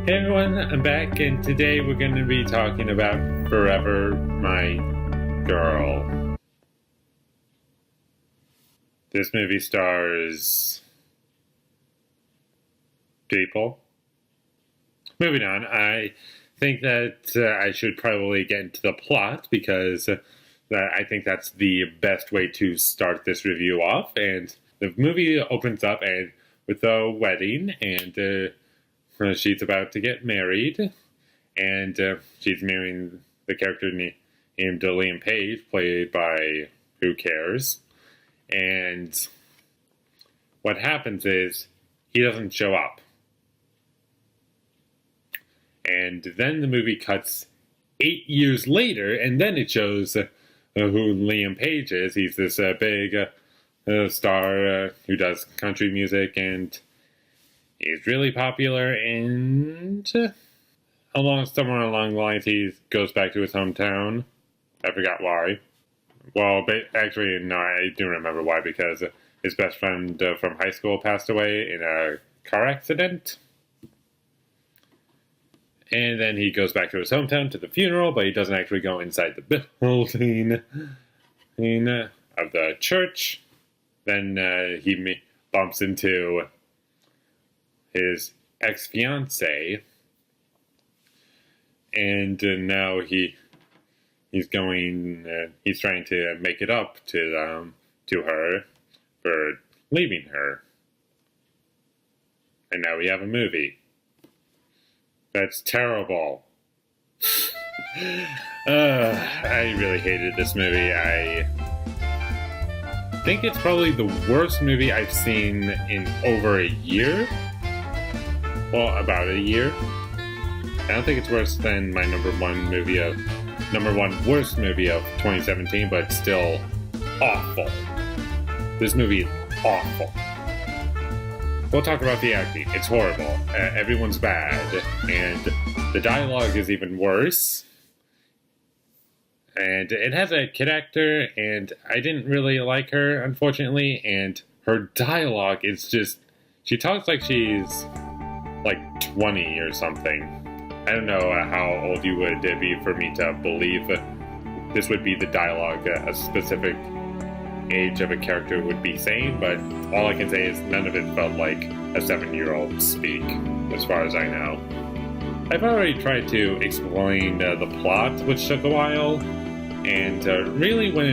Hey everyone, I'm back, and today we're going to be talking about Forever My Girl. This movie stars people. Moving on, I think that I should probably get into the plot because I think that's the best way to start this review off. And the movie opens up and with a wedding, and she's about to get married, and she's marrying the character named Liam Page, played by who cares. And what happens is he doesn't show up. And then the movie cuts 8 years later, and then it shows who Liam Page is. He's this big star who does country music, and he's really popular, and somewhere along the lines, he goes back to his hometown. I forgot why. Well, actually, no, I do remember why, because his best friend from high school passed away in a car accident. And then he goes back to his hometown to the funeral, but he doesn't actually go inside the building of the church. Then he bumps into his ex-fiancée, and now he's trying to make it up to her for leaving her, and now we have a movie. That's terrible. I really hated this movie. I think it's probably the worst movie I've seen in over a year. Well, about a year. I don't think it's worse than my number one worst movie of 2017, but it's still awful. This movie is awful. We'll talk about the acting. It's horrible. Everyone's bad, and the dialogue is even worse. And it has a kid actor, and I didn't really like her, unfortunately, and her dialogue is just... She talks like she's like 20 or something. I don't know how old you would be for me to believe this would be the dialogue a specific age of a character would be saying, but all I can say is none of it felt like a 7-year-old speak, as far as I know. I've already tried to explain the plot, which took a while, and really when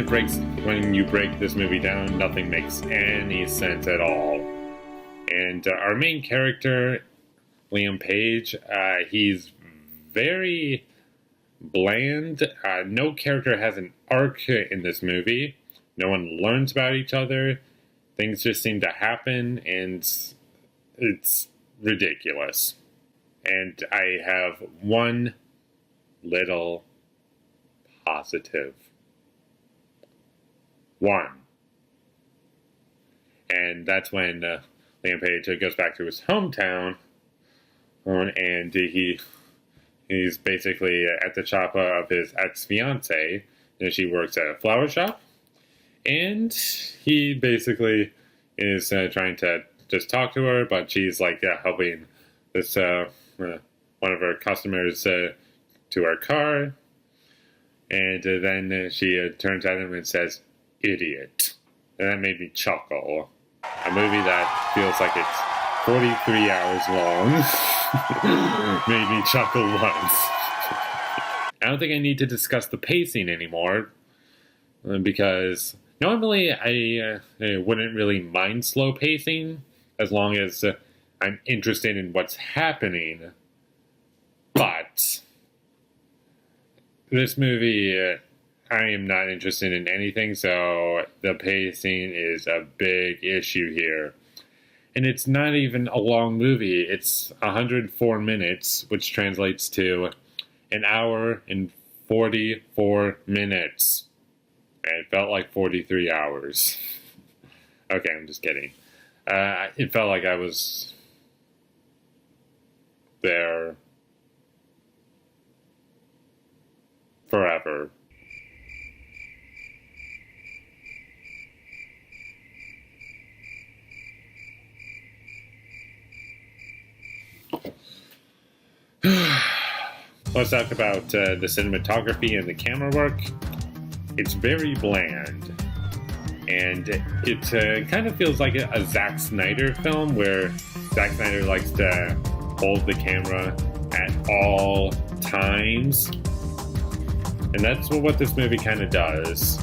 you break this movie down, nothing makes any sense at all. And our main character, Liam Page, he's very bland. No character has an arc in this movie. No one learns about each other. Things just seem to happen, and it's ridiculous. And I have one little positive. One. And that's when Liam Page goes back to his hometown, and he's basically at the shop of his ex-fiancée, and she works at a flower shop. And he basically is trying to just talk to her, but she's like helping this one of her customers to her car. And then she turns at him and says, "Idiot." And that made me chuckle. A movie that feels like it's 43 hours long made me chuckle once. I don't think I need to discuss the pacing anymore, because normally I wouldn't really mind slow pacing as long as I'm interested in what's happening. But this movie, I am not interested in anything, so the pacing is a big issue here. And it's not even a long movie. It's 104 minutes, which translates to an hour and 44 minutes. And it felt like 43 hours. Okay, I'm just kidding. It felt like I was there forever. let's talk about the cinematography and the camera work. It's very bland. And it kind of feels like a Zack Snyder film where Zack Snyder likes to hold the camera at all times. And that's what this movie kind of does.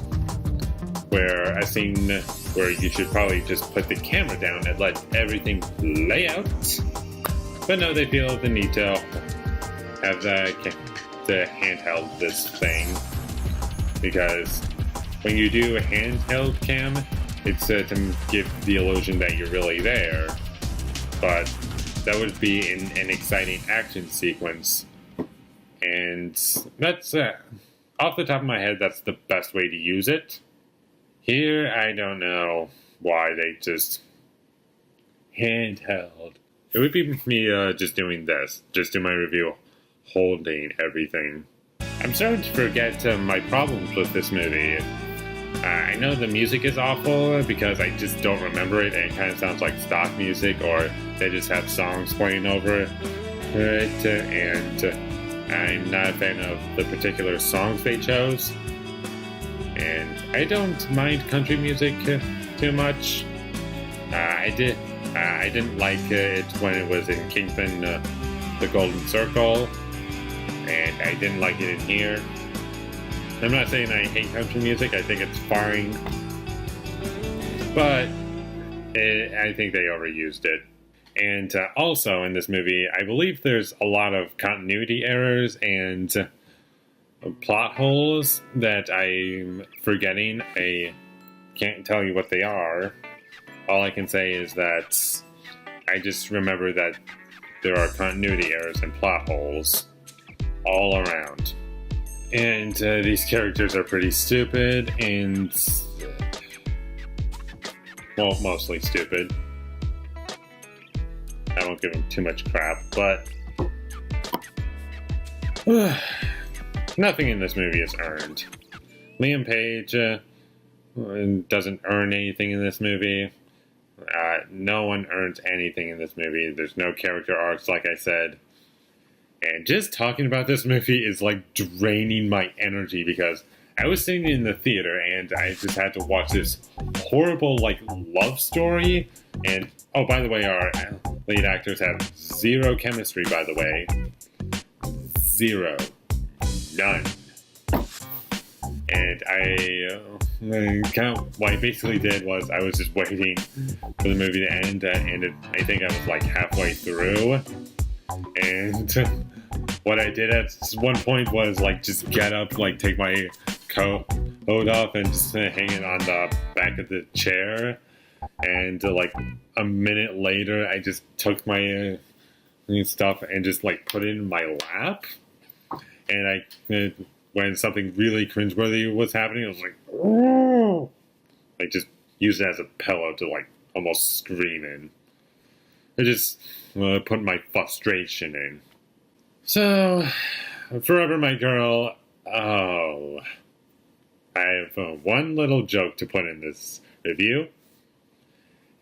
Where a scene where you should probably just put the camera down and let everything play out. But no, they feel the need to have the handheld this thing. Because when you do a handheld cam, it's to give the illusion that you're really there. But that would be in an exciting action sequence. And that's, off the top of my head, that's the best way to use it. Here, I don't know why they just handheld. It would be me just doing this, just do my review, holding everything. I'm starting to forget my problems with this movie. I know the music is awful because I just don't remember it and it kind of sounds like stock music or they just have songs playing over it. And I'm not a fan of the particular songs they chose. And I don't mind country music too much. I didn't like it when it was in Kingpin, The Golden Circle. And I didn't like it in here. I'm not saying I hate country music, I think it's fine. But I think they overused it. And also in this movie, I believe there's a lot of continuity errors and plot holes that I'm forgetting. I can't tell you what they are. All I can say is that I just remember that there are continuity errors and plot holes all around. And these characters are pretty stupid and, well, mostly stupid. I won't give them too much crap, but nothing in this movie is earned. Liam Page doesn't earn anything in this movie. No one earns anything in this movie. There's no character arcs, like I said. And just talking about this movie is like draining my energy because I was sitting in the theater and I just had to watch this horrible like love story. And oh, by the way, our lead actors have zero chemistry, by the way. Zero. None. And what I basically did was I was just waiting for the movie to end, and I think I was like halfway through. And what I did at one point was like just get up, like take my coat off and just hang it on the back of the chair. And like a minute later, I just took my stuff and just like put it in my lap. And when something really cringeworthy was happening, I was like, oh! I just used it as a pillow to like almost scream in. I just put my frustration in. So, Forever My Girl, oh. I have one little joke to put in this review.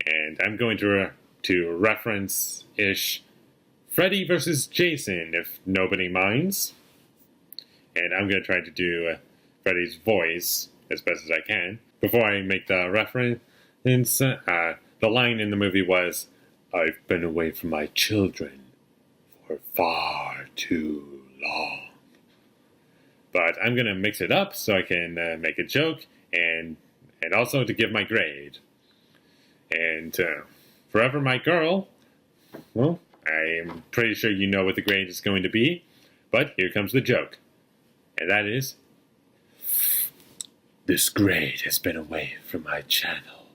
And I'm going to reference-ish Freddy versus Jason, if nobody minds. And I'm going to try to do Freddy's voice as best as I can. Before I make the reference, the line in the movie was, "I've been away from my children for far too long." But I'm going to mix it up so I can make a joke and also to give my grade. And Forever My Girl, well, I'm pretty sure you know what the grade is going to be, but here comes the joke. And that is, this grade has been away from my channel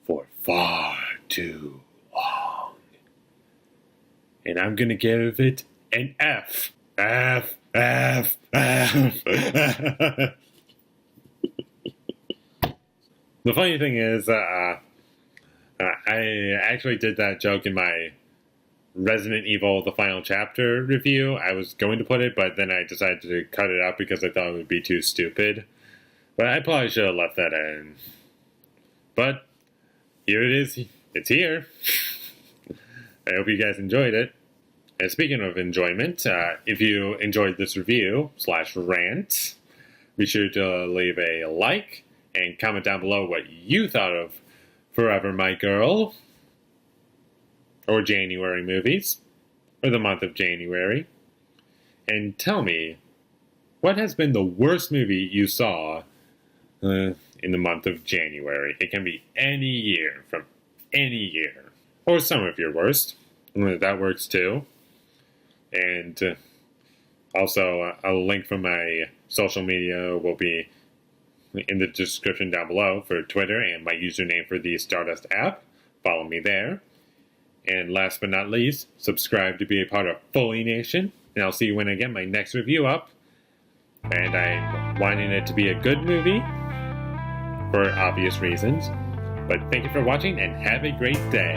for far too long. And I'm going to give it an F. F, F, F. The funny thing is, I actually did that joke in my Resident Evil The Final Chapter review. I was going to put it, but then I decided to cut it out because I thought it would be too stupid. But I probably should have left that in. But here it is. It's here. I hope you guys enjoyed it. And speaking of enjoyment, if you enjoyed this review / rant, be sure to leave a like and comment down below what you thought of Forever My Girl, or January movies, or the month of January. And tell me, what has been the worst movie you saw in the month of January? It can be any year, from any year, or some of your worst. That works too. And also, a link from my social media will be in the description down below for Twitter and my username for the Stardust app. Follow me there. And last but not least, subscribe to be a part of Foley Nation. And I'll see you when I get my next review up. And I'm wanting it to be a good movie for obvious reasons. But thank you for watching and have a great day.